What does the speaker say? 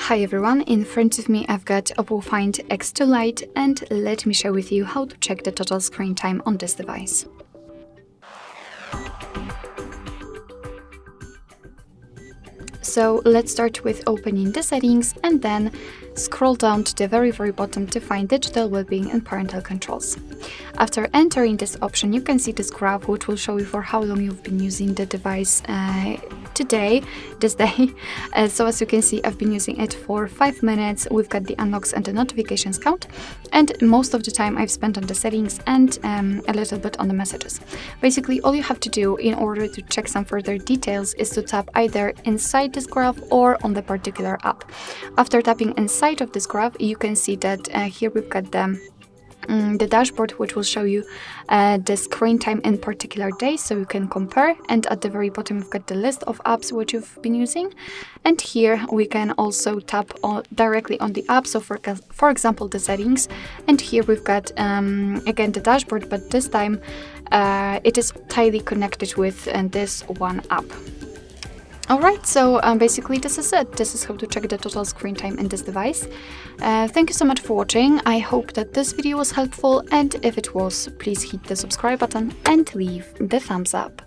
Hi everyone, in front of me I've got OPPO Find X2 Lite, and let me share with you how to check the total screen time on this device. So let's start with opening the settings and then scroll down to the very bottom to find digital well-being and parental controls. After entering this option, you can see this graph which will show you for how long you've been using the device this day. So as you can see, I've been using it for 5 minutes. We've got the unlocks and the notifications count, and most of the time I've spent on the settings and a little bit on the messages. Basically, all you have to do in order to check some further details is to tap either inside this graph or on the particular app. After tapping inside of this graph, you can see that here we've got the dashboard, which will show you the screen time in particular days, so you can compare. And at the very bottom we've got the list of apps which you've been using, and here we can also tap directly on the app, so for example the settings, and here we've got again the dashboard, but this time it is tightly connected with this one app. Alright, so basically this is it. This is how to check the total screen time in this device. Thank you so much for watching. I hope that this video was helpful, and if it was, please hit the subscribe button and leave the thumbs up.